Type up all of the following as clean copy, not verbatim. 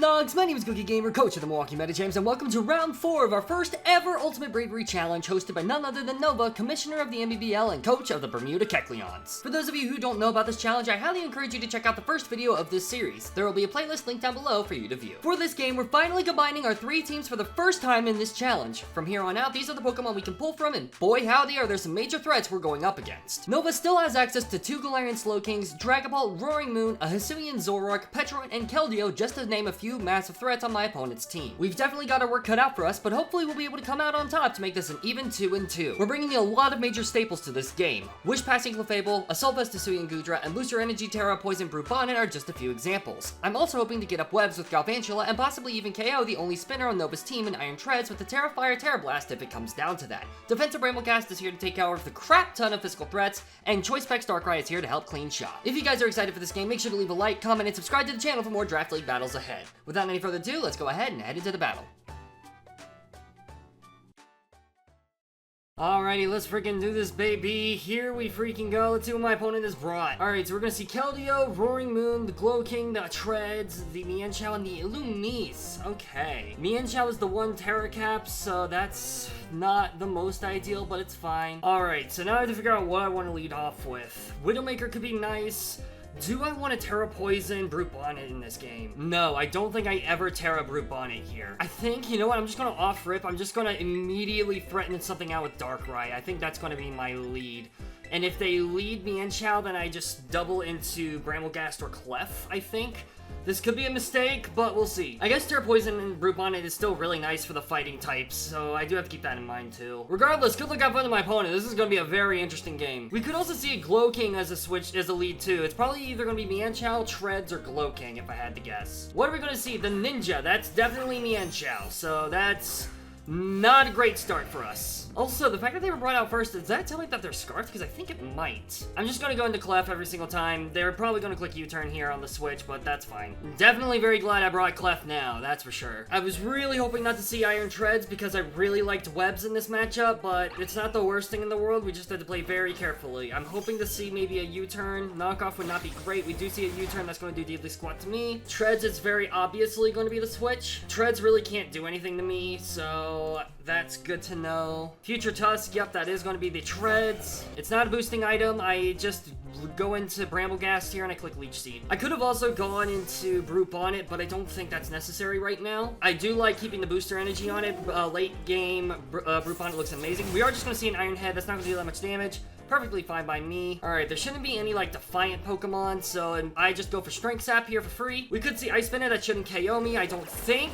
Homedawgs, my name is Gokey Gamer, coach of the Milwaukee Meta Champs, and welcome to round 4 of our first ever Ultimate Bravery Challenge, hosted by none other than Nova, commissioner of the NBBL and coach of the Bermuda Kecleons. For those of you who don't know about this challenge, I highly encourage you to check out the first video of this series. There will be a playlist linked down below for you to view. For this game, we're finally combining our 3 teams for the first time in this challenge. From here on out, these are the Pokemon we can pull from, and boy howdy are there some major threats we're going up against. Nova still has access to 2 Galarian Slowkings, Dragapult, Roaring Moon, a Hisuian Zoroark, Petroid, and Keldeo, just to name a few massive threats on my opponent's team. We've definitely got our work cut out for us, but hopefully we'll be able to come out on top to make this an even 2-2. We're bringing a lot of major staples to this game. Wish Passing Clefable, Assault Vest Hisuian Goodra, and Booster Energy Terra Poison Brute Bonnet are just a few examples. I'm also hoping to get up webs with Galvantula and possibly even KO the only spinner on Nova's team in Iron Treads with the Terra Fire Terra Blast if it comes down to that. Defensive Bramblecast is here to take care of the crap ton of physical threats, and Choice Specs DARKRAI is here to help clean shop. If you guys are excited for this game, make sure to leave a like, comment, and subscribe to the channel for more Draft League battles ahead. Without any further ado, let's go ahead and head into the battle. Alrighty, let's freaking do this, baby. Here we freaking go. Let's see what my opponent has brought. Alright, so we're gonna see Keldeo, Roaring Moon, the Glowking, the Treads, the Mienshao, and the Illumise. Okay. Mienshao is the one Terra Cap, so that's not the most ideal, but it's fine. Alright, so now I have to figure out what I want to lead off with. Widowmaker could be nice. Do I want to Terra Poison Brute Bonnet in this game? No, I don't think I ever Terra Brute Bonnet here. I think, you know what, I'm just going to off-rip. I'm just going to immediately threaten something out with DARKRAI. I think that's going to be my lead. And if they lead Mienshao, then I just double into Bramblegast or Clef, I think. This could be a mistake, but we'll see. I guess Terra Poison and Brute Bonnet is still really nice for the fighting types, so I do have to keep that in mind too. Regardless, good luck out fun to my opponent. This is going to be a very interesting game. We could also see a Glowking as a switch, as a lead too. It's probably either going to be Mienshao, Treads, or Glowking if I had to guess. What are we going to see? The Ninja. That's definitely Mienshao, so that's not a great start for us. Also, the fact that they were brought out first, does that tell me that they're Scarfed? Because I think it might. I'm just going to go into Clef every single time. They're probably going to click U-turn here on the switch, but that's fine. Definitely very glad I brought Clef now, that's for sure. I was really hoping not to see Iron Treads because I really liked webs in this matchup, but it's not the worst thing in the world. We just had to play very carefully. I'm hoping to see maybe a U-turn. Knockoff would not be great. We do see a U-turn that's going to do deeply squat to me. Treads is very obviously going to be the switch. Treads really can't do anything to me, so that's good to know. Future Tusk, yep, that is going to be the Treads. It's not a boosting item. I just go into Bramblegast here and I click Leech Seed. I could have also gone into Brute Bonnet, but I don't think that's necessary right now. I do like keeping the booster energy on it. Late game, Brute Bonnet looks amazing. We are just going to see an Iron Head. That's not going to do that much damage. Perfectly fine by me. Alright, there shouldn't be any, like, Defiant Pokemon, so I just go for Strength Sap here for free. We could see Ice Spinner. That shouldn't KO me, I don't think.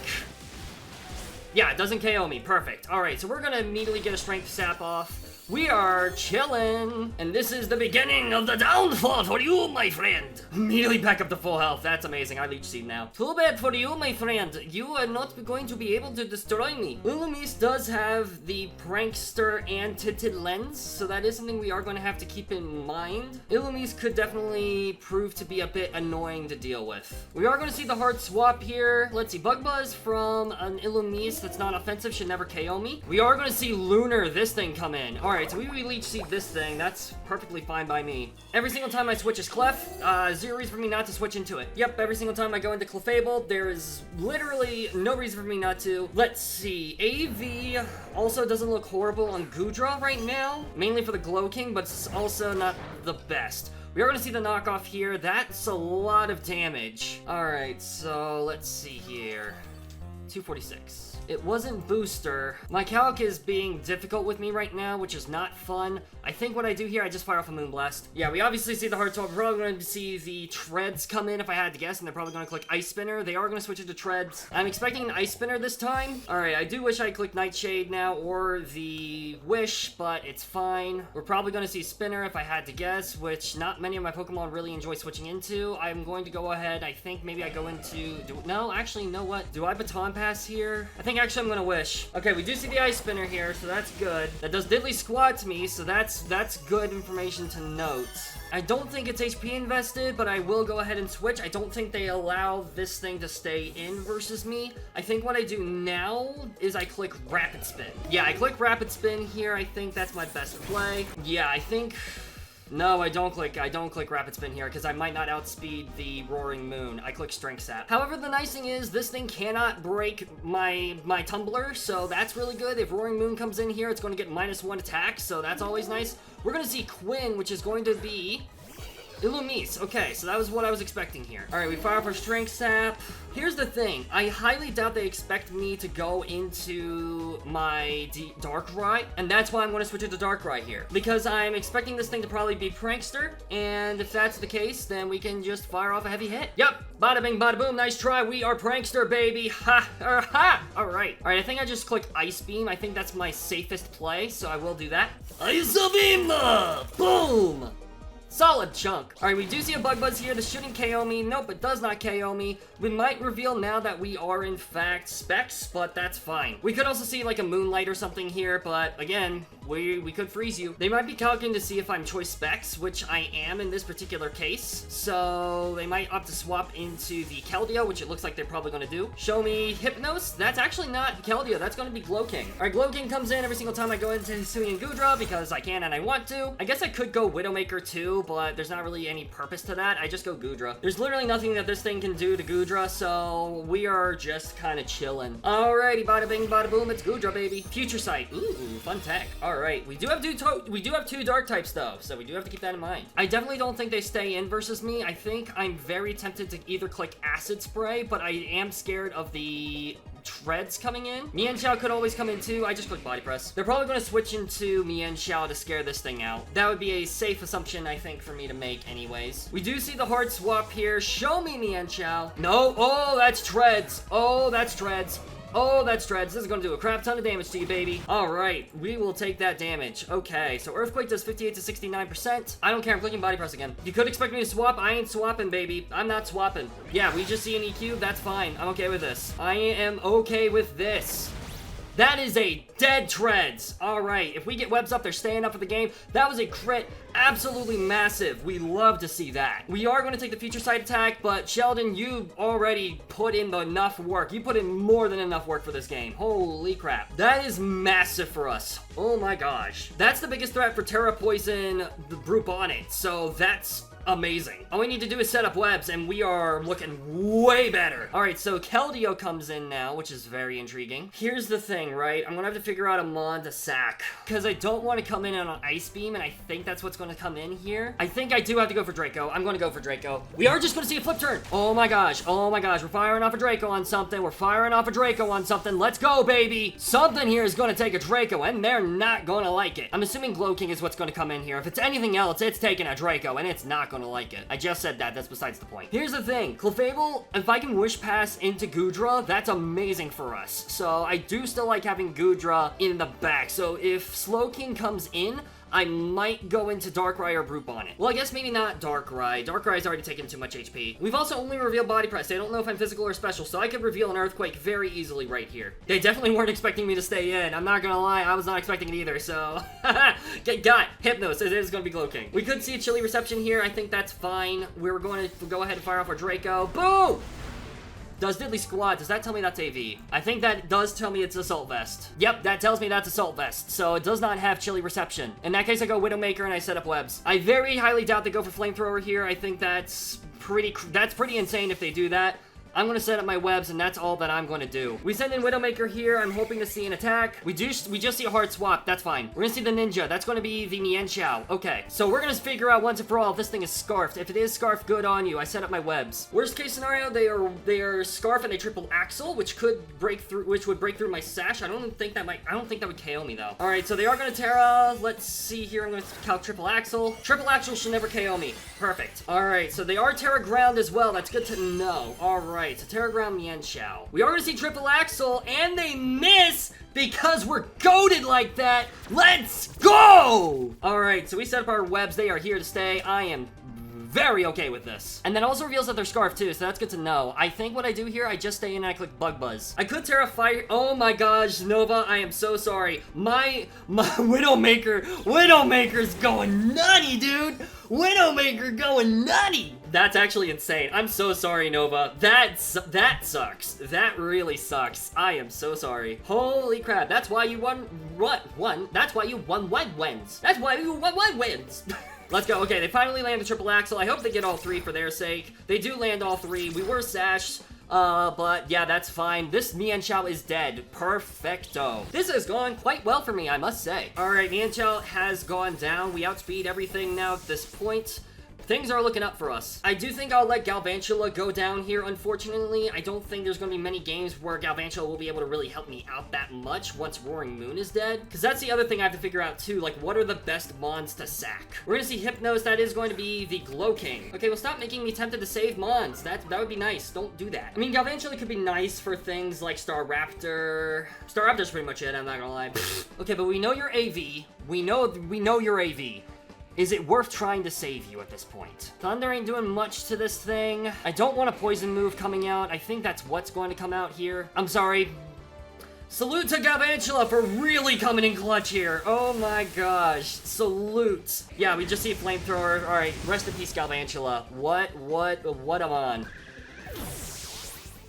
Yeah, it doesn't KO me. Perfect. Alright, so we're gonna immediately get a Strength Sap off. We are chillin', and this is the beginning of the downfall for you, my friend. Immediately back up to full health. That's amazing. I Leech Seed now. Too bad for you, my friend. You are not going to be able to destroy me. Illumise does have the Prankster and Tinted Lens, so that is something we are going to have to keep in mind. Illumise could definitely prove to be a bit annoying to deal with. We are going to see the hard swap here. Let's see. Bug Buzz from an Illumise that's not offensive should never KO me. We are going to see Lunar, this thing, come in. Alright. So we Leech Seed this thing. That's perfectly fine by me. Every single time I switch is Clef, zero reason for me not to switch into it. Yep, every single time I go into Clefable, there is literally no reason for me not to. Let's see. AV also doesn't look horrible on Goodra right now, mainly for the Glowking, but it's also not the best. We are going to see the knockoff here. That's a lot of damage. Alright, so let's see here. 246. It wasn't booster. My calc is being difficult with me right now, which is not fun. I think what I do here, I just fire off a Moonblast. Yeah, we obviously see the hard swap. We're probably going to see the Treads come in if I had to guess, and they're probably going to click Ice Spinner. They are going to switch it to Treads. I'm expecting an Ice Spinner this time. Alright, I do wish I clicked Nightshade now, or the Wish, but it's fine. We're probably going to see Spinner if I had to guess, which not many of my Pokemon really enjoy switching into. I'm going to go ahead. I think maybe I go into... No, actually, you know what? Do I Baton Pass here? I think actually I'm going to Wish. Okay, we do see the Ice Spinner here, so that's good. That does diddly squat to me, so that's good information to note. I don't think it's HP invested, but I will go ahead and switch. I don't think they allow this thing to stay in versus me. I think what I do now is I click Rapid Spin. Yeah, I click Rapid Spin here. I think that's my best play. Yeah, I think No, I don't click Rapid Spin here because I might not outspeed the Roaring Moon. I click Strength Sap. However, the nice thing is this thing cannot break my tumbler, so that's really good. If Roaring Moon comes in here, it's going to get -1 attack, so that's always nice. We're going to see Quinn, which is going to be Illumise. Okay, so that was what I was expecting here. All right, we fire up our Strength Sap. Here's the thing. I highly doubt they expect me to go into my Darkrai, and that's why I'm going to switch it to Darkrai here. Because I'm expecting this thing to probably be Prankster, and if that's the case, then we can just fire off a heavy hit. Yep, bada bing, bada boom, nice try. We are Prankster, baby. Ha, ha. All right, I think I just clicked Ice Beam. I think that's my safest play, so I will do that. Ice Beam! Boom! Solid chunk. All right, we do see a Bug Buzz here. This shouldn't KO me. Nope, it does not KO me. We might reveal now that we are, in fact, Specs, but that's fine. We could also see, like, a Moonlight or something here, but, again, we could freeze you. They might be calculating to see if I'm Choice Specs, which I am in this particular case, so they might opt to swap into the Keldeo, which it looks like they're probably going to do. Show me Hypnos. That's actually not Keldeo. That's going to be Glowking. All right, Glowking comes in every single time I go into Hisuian Goodra because I can and I want to. I guess I could go Widowmaker too, but there's not really any purpose to that. I just go Goodra. There's literally nothing that this thing can do to Goodra, so we are just kind of chilling. Alrighty, bada bing, bada boom, it's Goodra, baby. Future Sight. Ooh, fun tech. Alright, we do have two dark types though, so we do have to keep that in mind. I definitely don't think they stay in versus me. I think I'm very tempted to either click Acid Spray, but I am scared of the Treads coming in. Mienshao could always come in too. I just click Body Press. They're probably going to switch into Mienshao to scare this thing out. That would be a safe assumption, I think, for me to make anyways. We do see the hard swap here. Show me Mienshao. No. Oh, that's Treads. Oh, that's Treads. Oh, that's Dreads. This is gonna do a crap ton of damage to you, baby. Alright, we will take that damage. Okay, so Earthquake does 58 to 69%. I don't care, I'm clicking Body Press again. You could expect me to swap. I ain't swapping, baby. I'm not swapping. Yeah, we just see an EQ. That's fine. I'm okay with this. I am okay with this. That is a dead Treads. All right, if we get webs up, they're staying up for the game. That was a crit, absolutely massive. We love to see that. We are going to take the Future Sight attack, but Sheldon, you already put in enough work. You put in more than enough work for this game. Holy crap. That is massive for us. Oh my gosh. That's the biggest threat for Terra Poison, the Brute Bonnet. So that's amazing. All we need to do is set up webs, and we are looking way better. All right, so Keldeo comes in now, which is very intriguing. Here's the thing, right? I'm gonna have to figure out a Mon to sack, because I don't want to come in on an Ice Beam, and I think that's what's going to come in here. I think I do have to go for Draco. I'm going to go for Draco. We are just going to see a flip turn. Oh my gosh. Oh my gosh. We're firing off a Draco on something. We're firing off a Draco on something. Let's go, baby. Something here is going to take a Draco, and they're not going to like it. I'm assuming Glowking is what's going to come in here. If it's anything else, it's taking a Draco, and it's not going to like it. I just said that. That's besides the point. Here's the thing. Clefable, if I can Wish Pass into Goodra, that's amazing for us. So I do still like having Goodra in the back. So if Slowking comes in, I might go into Darkrai or Brute Bonnet. Well, I guess maybe not Darkrai. Darkrai's already taken too much HP. We've also only revealed Body Press. They don't know if I'm physical or special, so I could reveal an Earthquake very easily right here. They definitely weren't expecting me to stay in. I'm not gonna lie, I was not expecting it either, so... Got Hypnos. It is gonna be Glowking. We could see a Chilly Reception here. I think that's fine. We're going to go ahead and fire off our Draco. Boom! Does Diddly Squat, does that tell me that's AV? I think that does tell me it's Assault Vest. Yep, that tells me that's Assault Vest, so it does not have Chilly Reception. In that case, I go Widowmaker and I set up webs. I very highly doubt they go for Flamethrower here. I think that's pretty insane if they do that. I'm going to set up my webs, and that's all that I'm going to do. We send in Widowmaker here. I'm hoping to see an attack. We just see a hard swap. That's fine. We're going to see the Ninja. That's going to be the Mienshao. Okay, so we're going to figure out once and for all if this thing is Scarfed. If it is Scarfed, good on you. I set up my webs. Worst case scenario, they are Scarf and a Triple Axle, which would break through my Sash. I don't think that would KO me, though. All right, so they are going to Terra. Let's see here. I'm going to calc Triple Axle. Triple Axle should never KO me. Perfect. All right, so they are Terra Ground as well. That's good to know. All right. So Terra Ground Mienshao. We are going to see Triple Axle, and they miss because we're goated like that. Let's go! Alright, so we set up our webs. They are here to stay. I am very okay with this. And that also reveals that they're Scarf too, so that's good to know. I think what I do here, I just stay in and I click Bug Buzz. I could Terra Fire. Oh my gosh, Nova, I am so sorry. My Widowmaker's going nutty, dude. Widowmaker going nutty. That's actually insane. I'm so sorry, Nova. That sucks. That really sucks. I am so sorry. Holy crap. That's why you won. That's why you won one wins. That's why you won one wins. Let's go. Okay, they finally land the triple axle. I hope they get all 3 for their sake. They do land all 3. We were sashed. But yeah, that's fine. This Mian Chao is dead. Perfecto. This has gone quite well for me, I must say. Alright, Mian Chao has gone down. We outspeed everything now at this point. Things are looking up for us. I do think I'll let Galvantula go down here, unfortunately. I don't think there's going to be many games where Galvantula will be able to really help me out that much once Roaring Moon is dead. Because that's the other thing I have to figure out too, like what are the best mons to sack? We're going to see Hypnos, that is going to be the Glow King. Okay, well stop making me tempted to save mons. That would be nice. Don't do that. I mean, Galvantula could be nice for things like Staraptor. Staraptor's pretty much it, I'm not gonna lie. Okay, but we know you're AV. We know you're AV. Is it worth trying to save you at this point? Thunder ain't doing much to this thing. I don't want a poison move coming out. I think that's what's going to come out here. I'm sorry. Salute to Galvantula for really coming in clutch here. Oh my gosh. Salute. Yeah, we just see a flamethrower. All right, rest in peace, Galvantula. What am on?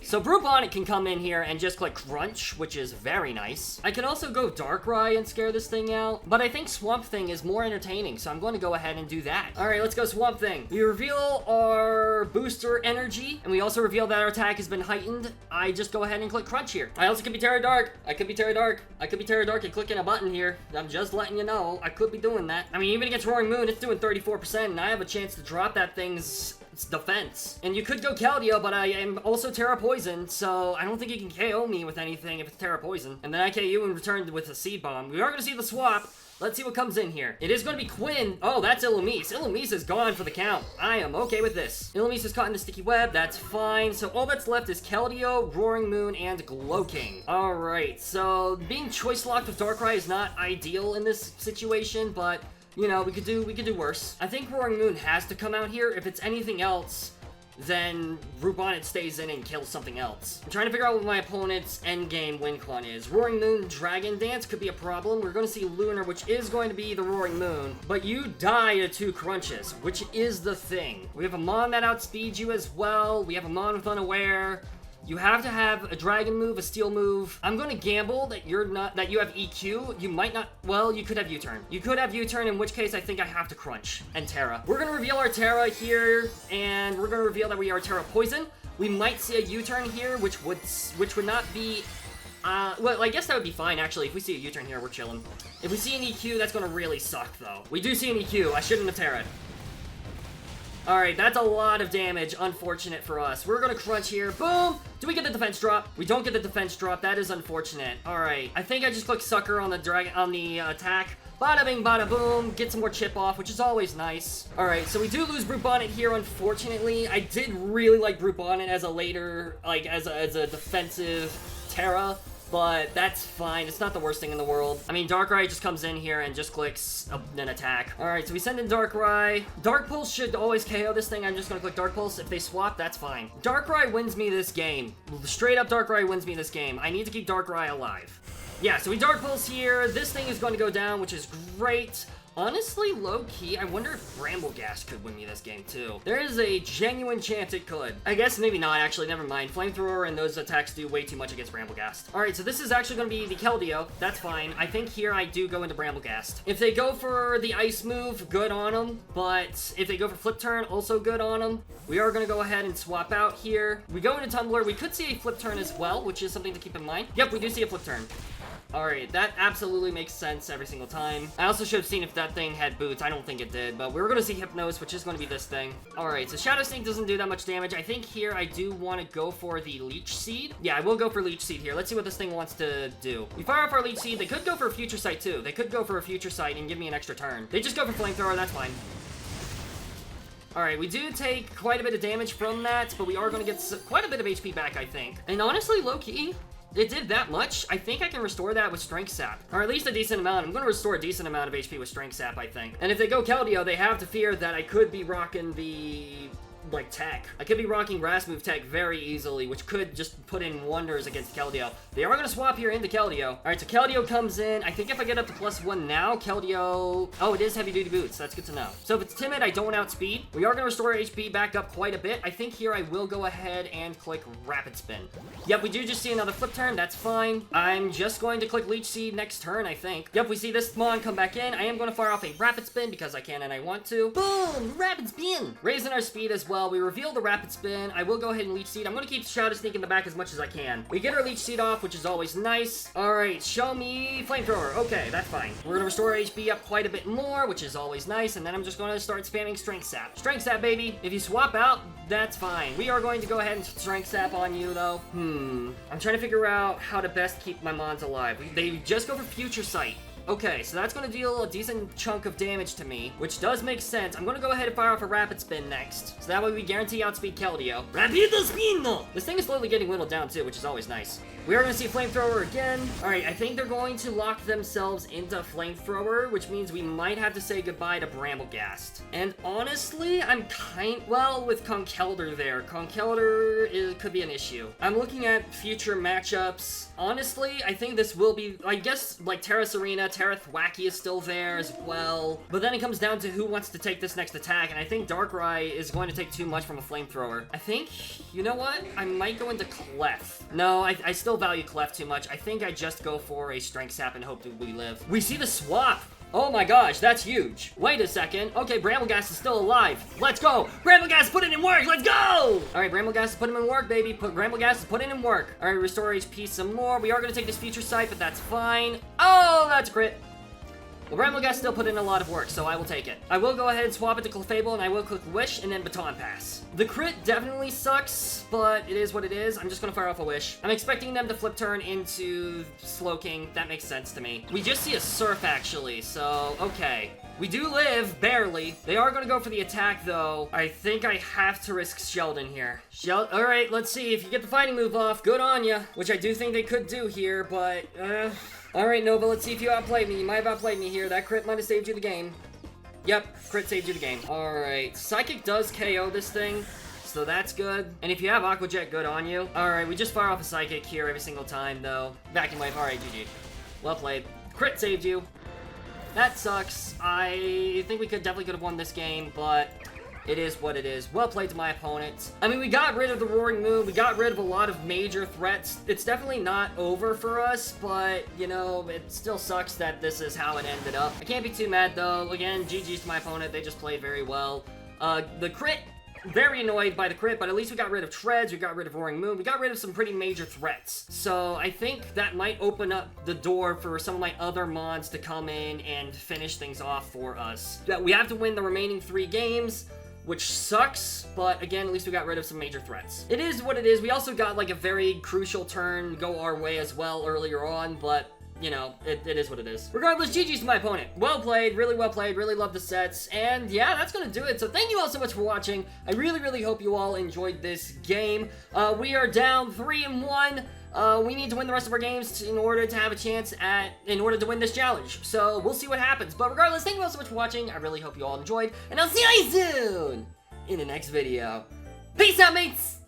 So Brew Bonnet can come in here and just click Crunch, which is very nice. I can also go Darkrai and scare this thing out, but I think Swamp Thing is more entertaining, so I'm going to go ahead and do that. All right, let's go Swamp Thing. We reveal our booster energy, and we also reveal that our attack has been heightened. I just go ahead and click Crunch here. I also could be Terra Dark. I could be Terra Dark. I could be Terra Dark and clicking a button here. I'm just letting you know. I could be doing that. I mean, even against Roaring Moon, it's doing 34%, and I have a chance to drop that thing's defense. And you could go Keldeo, but I am also Terra Poison, so I don't think you can KO me with anything if it's Terra Poison. And then I KO you and return with a Seed Bomb. We are going to see the swap. Let's see what comes in here. It is going to be Quinn. Oh, that's Illumise. Illumise is gone for the count. I am okay with this. Illumise is caught in the sticky web. That's fine. So all that's left is Keldeo, Roaring Moon, and Glow King. All right. So being choice locked with Darkrai is not ideal in this situation, but you know, we could do worse. I think Roaring Moon has to come out here. If it's anything else, then Rubonnet stays in and kills something else. I'm trying to figure out what my opponent's endgame win con is. Roaring Moon Dragon Dance could be a problem. We're going to see Lunar, which is going to be the Roaring Moon, but you die to 2 crunches, which is the thing. We have a Mon that outspeeds you as well. We have a Mon with Unaware. You have to have a dragon move, a steel move. I'm going to gamble that you have EQ. You might not, well, you could have U-turn. You could have U-turn, in which case I think I have to crunch and Terra. We're going to reveal our Terra here, and we're going to reveal that we are Terra Poison. We might see a U-turn here, which would not be, well, I guess that would be fine, actually. If we see a U-turn here, we're chilling. If we see an EQ, that's going to really suck, though. We do see an EQ. I shouldn't have Terra'd. Alright, that's a lot of damage. Unfortunate for us. We're gonna crunch here. Boom! Do we get the defense drop? We don't get the defense drop. That is unfortunate. Alright, I think I just clicked Sucker on the attack. Bada bing, bada boom. Get some more chip off, which is always nice. Alright, so we do lose Brute Bonnet here, unfortunately. I did really like Brute Bonnet as a later, like, as a defensive Terra. But that's fine. It's not the worst thing in the world. I mean, Darkrai just comes in here and just clicks an attack. All right, so we send in Darkrai. Dark Pulse should always KO this thing. I'm just going to click Dark Pulse. If they swap, that's fine. Darkrai wins me this game. Straight up, Darkrai wins me this game. I need to keep Darkrai alive. Yeah, so we Dark Pulse here. This thing is going to go down, which is great. Honestly, low-key, I wonder if Brambleghast could win me this game, too. There is a genuine chance it could. I guess maybe not, actually. Never mind. Flamethrower and those attacks do way too much against Brambleghast. Alright, so this is actually going to be the Keldeo. That's fine. I think here I do go into Brambleghast. If they go for the Ice move, good on them. But if they go for Flip Turn, also good on them. We are going to go ahead and swap out here. We go into Tumbler. We could see a Flip Turn as well, which is something to keep in mind. Yep, we do see a Flip Turn. Alright, that absolutely makes sense every single time. I also should have seen if that thing had boots. I don't think it did, but we're going to see Hypnos, which is going to be this thing. Alright, so Shadow Sneak doesn't do that much damage. I think here I do want to go for the Leech Seed. Yeah, I will go for Leech Seed here. Let's see what this thing wants to do. We fire off our Leech Seed. They could go for a Future Sight, too. They could go for a Future Sight and give me an extra turn. They just go for Flamethrower. That's fine. Alright, we do take quite a bit of damage from that, but we are going to get quite a bit of HP back, I think. And honestly, low-key, it did that much. I think I can restore that with Strength Sap. Or at least a decent amount. I'm going to restore a decent amount of HP with Strength Sap, I think. And if they go Keldeo, they have to fear that I could be rocking the like, tech. I could be rocking grass move tech very easily, which could just put in wonders against Keldeo. They are gonna swap here into Keldeo. Alright, so Keldeo comes in. I think if I get up to +1 now, Keldeo... Oh, it is heavy duty boots. That's good to know. So if it's timid, I don't outspeed. We are gonna restore HP back up quite a bit. I think here I will go ahead and click Rapid Spin. Yep, we do just see another flip turn. That's fine. I'm just going to click Leech Seed next turn, I think. Yep, we see this Mon come back in. I am going to fire off a Rapid Spin because I can and I want to. Boom! Rapid Spin! Raising our speed as well. We reveal the Rapid Spin. I will go ahead and Leech Seed. I'm going to keep Shadow Sneak in the back as much as I can. We get our Leech Seed off, which is always nice. Alright, show me Flamethrower. Okay, that's fine. We're going to restore HP up quite a bit more, which is always nice. And then I'm just going to start spamming Strength Sap. Strength Sap, baby. If you swap out, that's fine. We are going to go ahead and Strength Sap on you, though. I'm trying to figure out how to best keep my Mons alive. They just go for Future Sight. Okay, so that's going to deal a decent chunk of damage to me, which does make sense. I'm going to go ahead and fire off a Rapid Spin next. So that way we guarantee outspeed Keldeo. Rapido Spino! This thing is slowly getting whittled down too, which is always nice. We are going to see Flamethrower again. Alright, I think they're going to lock themselves into Flamethrower, which means we might have to say goodbye to Bramblegast. And honestly, I'm well, with Conkeldurr there. Conkeldurr could be an issue. I'm looking at future matchups. Honestly, I think this will be, I guess, like Terra Serena, Terra Thwacky is still there as well. But then it comes down to who wants to take this next attack, and I think DARKRAI is going to take too much from a Flamethrower. I think, you know what? I might go into Clef. No, I still value Clef too much. I think I just go for a Strength Sap and hope that we live. We see the swap! Oh my gosh, that's huge. Wait a second. Okay, Bramblegast is still alive. Let's go. Bramblegast, put it in work. Let's go. All right, Bramblegast, put him in work, baby. Bramblegast, put it in work. All right, restore HP some more. We are going to take this Future Sight, but that's fine. Oh, that's a crit. Well, Bramblegast still put in a lot of work, so I will take it. I will go ahead and swap it to Clefable, and I will click Wish, and then Baton Pass. The crit definitely sucks, but it is what it is. I'm just gonna fire off a Wish. I'm expecting them to flip turn into Slowking. That makes sense to me. We just see a Surf, actually, so, okay. We do live, barely. They are gonna go for the attack, though. I think I have to risk Sheldon here. Alright, let's see. If you get the fighting move off, good on ya. Which I do think they could do here, but, Alright, Nova, let's see if you outplayed me. You might have outplayed me here. That crit might have saved you the game. Yep, crit saved you the game. Alright, Psychic does KO this thing, so that's good. And if you have Aqua Jet, good on you. Alright, we just fire off a Psychic here every single time, though. Vacuum Wave, alright, GG. Well played. Crit saved you. That sucks. I think we definitely could have won this game, but it is what it is. Well played to my opponent. I mean, we got rid of the Roaring Moon. We got rid of a lot of major threats. It's definitely not over for us, but, you know, it still sucks that this is how it ended up. I can't be too mad, though. Again, GG's to my opponent. They just played very well. The crit, very annoyed by the crit, but at least we got rid of Treads, we got rid of Roaring Moon, we got rid of some pretty major threats. So I think that might open up the door for some of my other mods to come in and finish things off for us. We have to win the remaining 3 games, which sucks, but again, at least we got rid of some major threats. It is what it is. We also got like a very crucial turn go our way as well earlier on, but you know, it is what it is. Regardless, GG's to my opponent. Well played, really love the sets, and yeah, that's gonna do it. So thank you all so much for watching. I really hope you all enjoyed this game. We are down 3-1. We need to win the rest of our games in order to have a chance in order to win this challenge. So we'll see what happens. But regardless, thank you all so much for watching. I really hope you all enjoyed, and I'll see you soon in the next video. Peace out, mates!